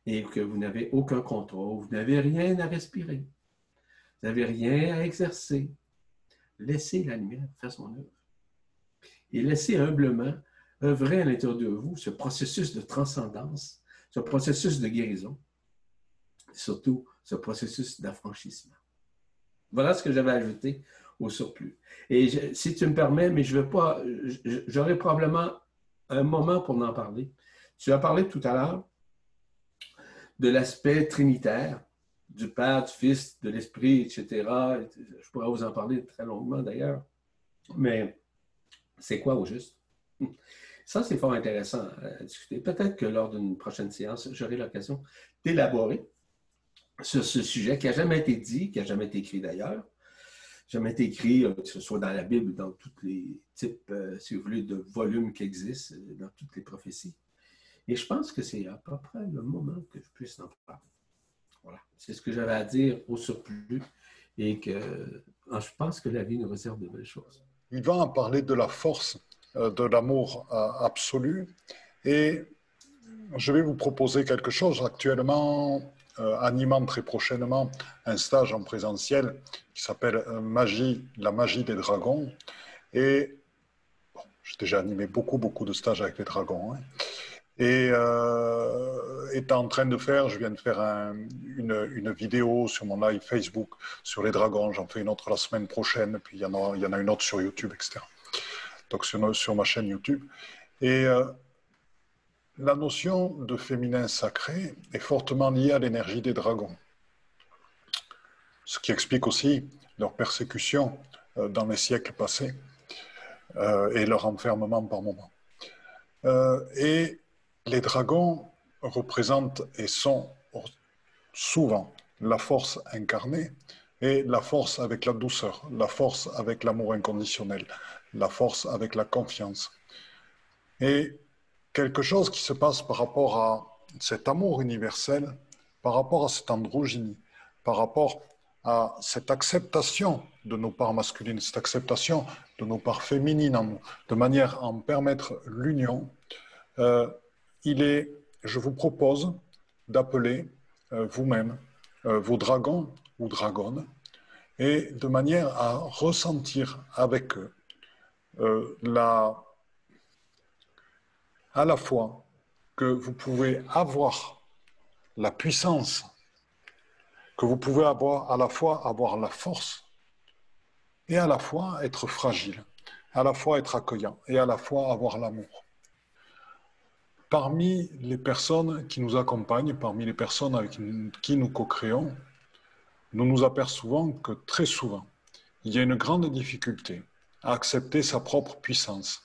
et que vous n'avez aucun contrôle, vous n'avez rien à respirer, vous n'avez rien à exercer. Laissez la lumière faire son œuvre et laissez humblement œuvrer à l'intérieur de vous ce processus de transcendance, ce processus de guérison, surtout ce processus d'affranchissement. Voilà ce que j'avais ajouté au surplus. Et si tu me permets, mais je ne veux pas, j'aurai probablement un moment pour en parler. Tu as parlé tout à l'heure de l'aspect trinitaire, du Père, du Fils, de l'Esprit, etc. Je pourrais vous en parler très longuement d'ailleurs. Mais c'est quoi au juste? Ça, c'est fort intéressant à discuter. Peut-être que lors d'une prochaine séance, j'aurai l'occasion d'élaborer sur ce sujet qui n'a jamais été dit, qui n'a jamais été écrit d'ailleurs, jamais été écrit, que ce soit dans la Bible ou dans tous les types, si vous voulez, de volumes qui existent, dans toutes les prophéties. Et je pense que c'est à peu près le moment que je puisse en parler. Voilà. C'est ce que j'avais à dire au surplus et que je pense que la vie nous réserve de belles choses. Yvan a parlé de la force de l'amour absolu et je vais vous proposer quelque chose. Actuellement, animant très prochainement un stage en présentiel qui s'appelle la magie des dragons. Et bon, j'ai déjà animé beaucoup de stages avec les dragons. Hein. Et étant en train de faire, je viens de faire une vidéo sur mon live Facebook sur les dragons. J'en fais une autre la semaine prochaine, puis il y en a une autre sur YouTube, etc. Donc sur ma chaîne YouTube. Et la notion de féminin sacré est fortement liée à l'énergie des dragons, ce qui explique aussi leur persécution dans les siècles passés et leur enfermement par moments. Et les dragons représentent et sont souvent la force incarnée et la force avec la douceur, la force avec l'amour inconditionnel, la force avec la confiance. Et quelque chose qui se passe par rapport à cet amour universel, par rapport à cette androgynie, par rapport à cette acceptation de nos parts masculines, cette acceptation de nos parts féminines en nous, de manière à en permettre l'union, je vous propose d'appeler vous-même vos dragons ou dragones et de manière à ressentir avec eux à la fois que vous pouvez avoir la puissance, que vous pouvez avoir à la fois avoir la force et à la fois être fragile, à la fois être accueillant et à la fois avoir l'amour. Parmi les personnes qui nous accompagnent, parmi les personnes avec qui nous co-créons, nous nous apercevons que très souvent, il y a une grande difficulté à accepter sa propre puissance,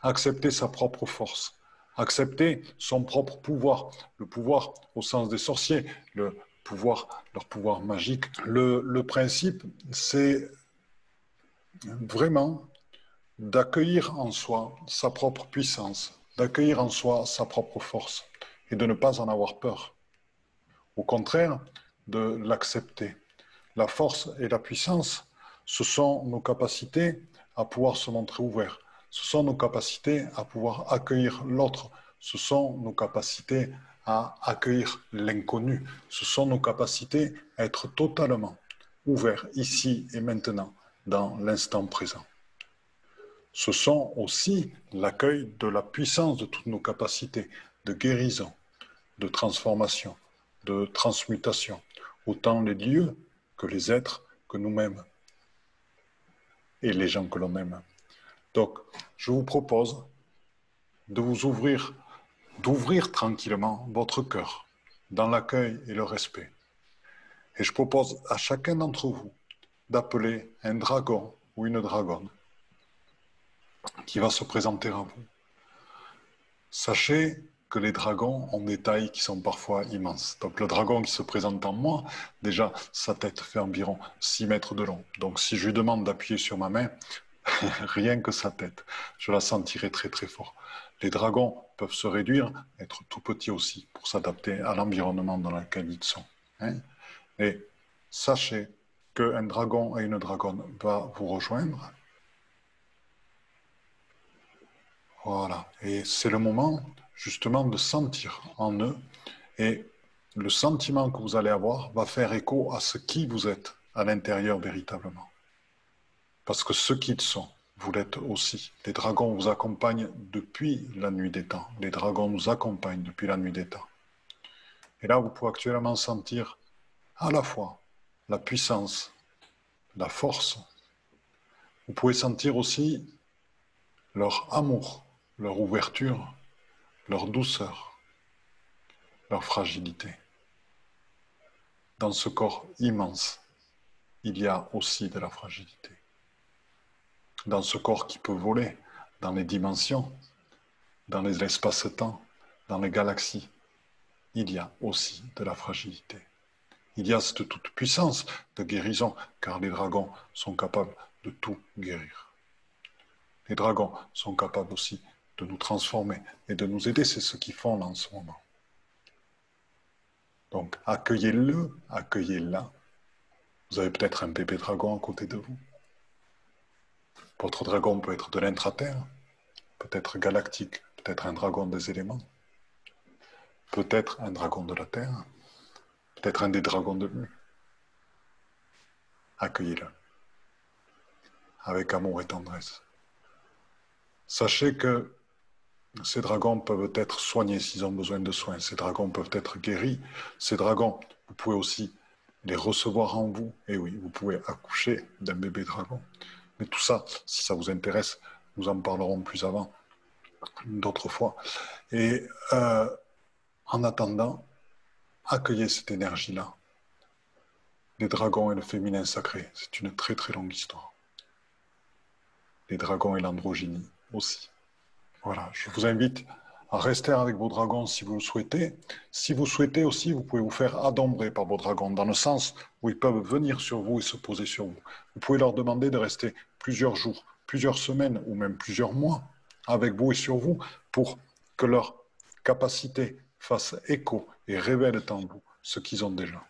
à accepter sa propre force, à accepter son propre pouvoir, le pouvoir au sens des sorciers, leur pouvoir magique. Le principe, c'est vraiment d'accueillir en soi sa propre puissance, d'accueillir en soi sa propre force et de ne pas en avoir peur. Au contraire, de l'accepter. La force et la puissance, ce sont nos capacités à pouvoir se montrer ouverts. Ce sont nos capacités à pouvoir accueillir l'autre. Ce sont nos capacités à accueillir l'inconnu. Ce sont nos capacités à être totalement ouverts ici et maintenant, dans l'instant présent. Ce sont aussi l'accueil de la puissance de toutes nos capacités de guérison, de transformation, de transmutation, autant les lieux que les êtres que nous-mêmes et les gens que l'on aime. Donc, je vous propose de vous ouvrir, d'ouvrir tranquillement votre cœur dans l'accueil et le respect. Et je propose à chacun d'entre vous d'appeler un dragon ou une dragonne qui va se présenter à vous. Sachez que les dragons ont des tailles qui sont parfois immenses. Donc le dragon qui se présente en moi, déjà, sa tête fait environ 6 mètres de long. Donc si je lui demande d'appuyer sur ma main, rien que sa tête, je la sentirai très très fort. Les dragons peuvent se réduire, être tout petits aussi, pour s'adapter à l'environnement dans lequel ils sont. Et sachez qu'un dragon et une dragonne va vous rejoindre. Voilà. Et c'est le moment justement de sentir en eux. Et le sentiment que vous allez avoir va faire écho à ce qui vous êtes à l'intérieur véritablement. Parce que ce qu'ils sont, vous l'êtes aussi. Les dragons vous accompagnent depuis la nuit des temps. Les dragons nous accompagnent depuis la nuit des temps. Et là, vous pouvez actuellement sentir à la fois la puissance, la force. Vous pouvez sentir aussi leur amour, leur ouverture, leur douceur, leur fragilité. Dans ce corps immense, il y a aussi de la fragilité. Dans ce corps qui peut voler dans les dimensions, dans les espaces-temps, dans les galaxies, il y a aussi de la fragilité. Il y a cette toute-puissance de guérison, car les dragons sont capables de tout guérir. Les dragons sont capables aussi de nous transformer et de nous aider, c'est ce qu'ils font là en ce moment. Donc accueillez-le, accueillez-la. Vous avez peut-être un bébé dragon à côté de vous. Votre dragon peut être de l'intra-terre, peut-être galactique, peut-être un dragon des éléments, peut-être un dragon de la terre, peut-être un des dragons de l'eau. Accueillez-le avec amour et tendresse. Sachez que ces dragons peuvent être soignés s'ils ont besoin de soins. Ces dragons peuvent être guéris. Ces dragons, vous pouvez aussi les recevoir en vous. Et oui, vous pouvez accoucher d'un bébé dragon. Mais tout ça, si ça vous intéresse, nous en parlerons plus avant. d'autres fois. Et en attendant, accueillez cette énergie-là. Les dragons et le féminin sacré, c'est une très très longue histoire. Les dragons et l'androgynie aussi. Voilà, je vous invite à rester avec vos dragons si vous le souhaitez. Si vous souhaitez aussi, vous pouvez vous faire adombrer par vos dragons, dans le sens où ils peuvent venir sur vous et se poser sur vous. Vous pouvez leur demander de rester plusieurs jours, plusieurs semaines ou même plusieurs mois avec vous et sur vous pour que leur capacité fasse écho et révèle en vous ce qu'ils ont déjà.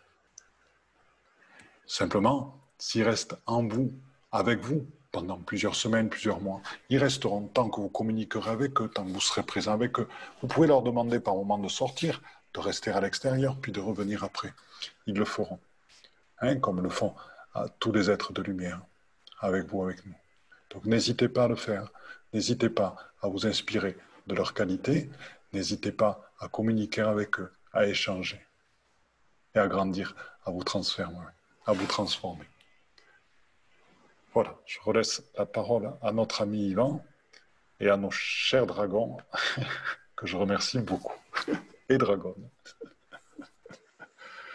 Simplement, s'ils restent en vous, avec vous, pendant plusieurs semaines, plusieurs mois, ils resteront tant que vous communiquerez avec eux, tant que vous serez présent avec eux. Vous pouvez leur demander par moment de sortir, de rester à l'extérieur, puis de revenir après. Ils le feront, hein, comme le font tous les êtres de lumière, avec vous, avec nous. Donc n'hésitez pas à le faire, n'hésitez pas à vous inspirer de leur qualité, n'hésitez pas à communiquer avec eux, à échanger et à grandir, à vous transformer, à vous transformer. Voilà, je relaisse la parole à notre ami Yvan et à nos chers dragons, que je remercie beaucoup, et dragonnes.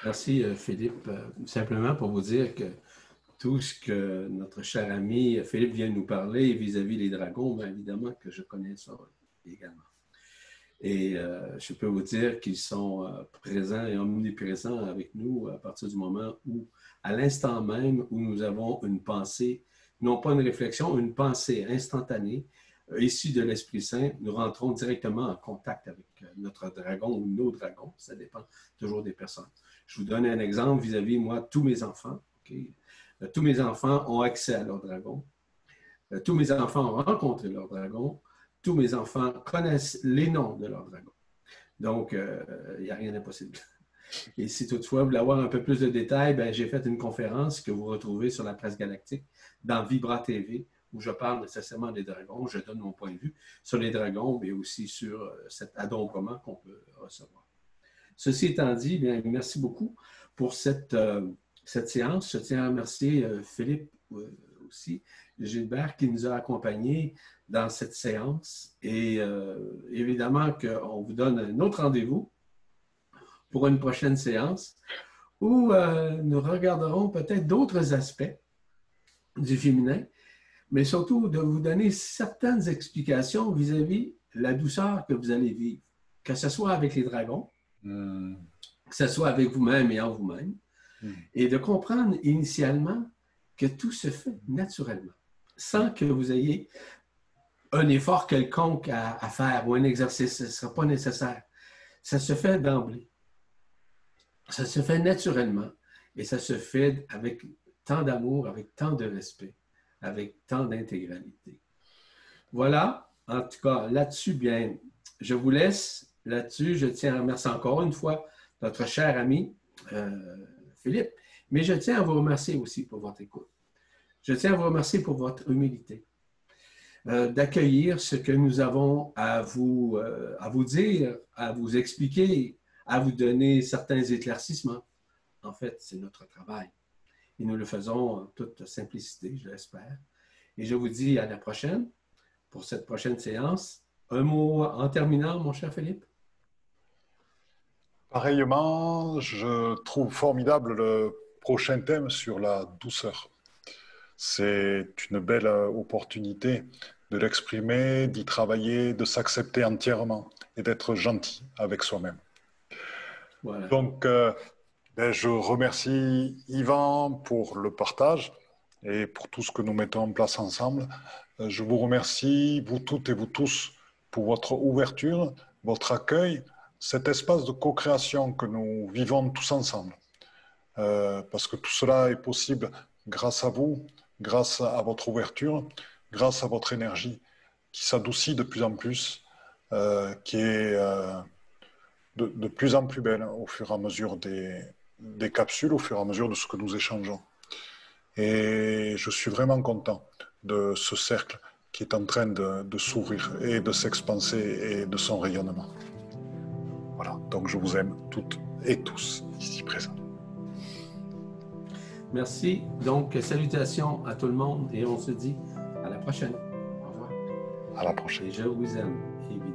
Merci Philippe. Simplement pour vous dire que tout ce que notre cher ami Philippe vient de nous parler vis-à-vis des dragons, bien évidemment que je connais ça également. Et je peux vous dire qu'ils sont présents et omniprésents avec nous à partir du moment où, à l'instant même où nous avons une pensée, non pas une réflexion, une pensée instantanée, issue de l'Esprit Saint, nous rentrons directement en contact avec notre dragon ou nos dragons. Ça dépend toujours des personnes. Je vous donne un exemple vis-à-vis, moi, tous mes enfants. Okay? Tous mes enfants ont accès à leur dragon. Tous mes enfants ont rencontré leur dragon. Tous mes enfants connaissent les noms de leurs dragons. Donc, il n'y a rien d'impossible. Et si toutefois vous voulez avoir un peu plus de détails, ben, j'ai fait une conférence que vous retrouvez sur la presse galactique dans Vibra TV, où je parle nécessairement des dragons. Je donne mon point de vue sur les dragons, mais aussi sur cet adombrement qu'on peut recevoir. Ceci étant dit, bien, merci beaucoup pour cette séance. Je tiens à remercier Philippe aussi, Gilbert, qui nous a accompagnés dans cette séance. Et évidemment qu'on vous donne un autre rendez-vous pour une prochaine séance où nous regarderons peut-être d'autres aspects du féminin, mais surtout de vous donner certaines explications vis-à-vis de la douceur que vous allez vivre, que ce soit avec les dragons, que ce soit avec vous-même et en vous-même, et de comprendre initialement que tout se fait naturellement, sans que vous ayez un effort quelconque à faire ou un exercice, ce ne sera pas nécessaire. Ça se fait d'emblée. Ça se fait naturellement et ça se fait avec tant d'amour, avec tant de respect, avec tant d'intégralité. Voilà, en tout cas, là-dessus, bien, je vous laisse. Là-dessus, je tiens à remercier encore une fois notre cher ami Philippe, mais je tiens à vous remercier aussi pour votre écoute. Je tiens à vous remercier pour votre humilité, d'accueillir ce que nous avons à vous dire, à vous expliquer, à vous donner certains éclaircissements. En fait, c'est notre travail. Et nous le faisons en toute simplicité, je l'espère. Et je vous dis à la prochaine, pour cette prochaine séance. Un mot en terminant, mon cher Philippe? Pareillement, je trouve formidable le prochain thème sur la douceur. C'est une belle opportunité de l'exprimer, d'y travailler, de s'accepter entièrement et d'être gentil avec soi-même. Voilà. Donc, je remercie Yvan pour le partage et pour tout ce que nous mettons en place ensemble. Je vous remercie, vous toutes et vous tous, pour votre ouverture, votre accueil, cet espace de co-création que nous vivons tous ensemble. Parce que tout cela est possible grâce à vous, grâce à votre ouverture, grâce à votre énergie qui s'adoucit de plus en plus, qui est de plus en plus belle au fur et à mesure des capsules, au fur et à mesure de ce que nous échangeons. Et je suis vraiment content de ce cercle qui est en train de s'ouvrir et de s'expanser et de son rayonnement. Voilà, donc je vous aime toutes et tous ici présents. Merci. Donc, salutations à tout le monde et on se dit à la prochaine. Au revoir. À la prochaine. Et je vous aime, Phoebe.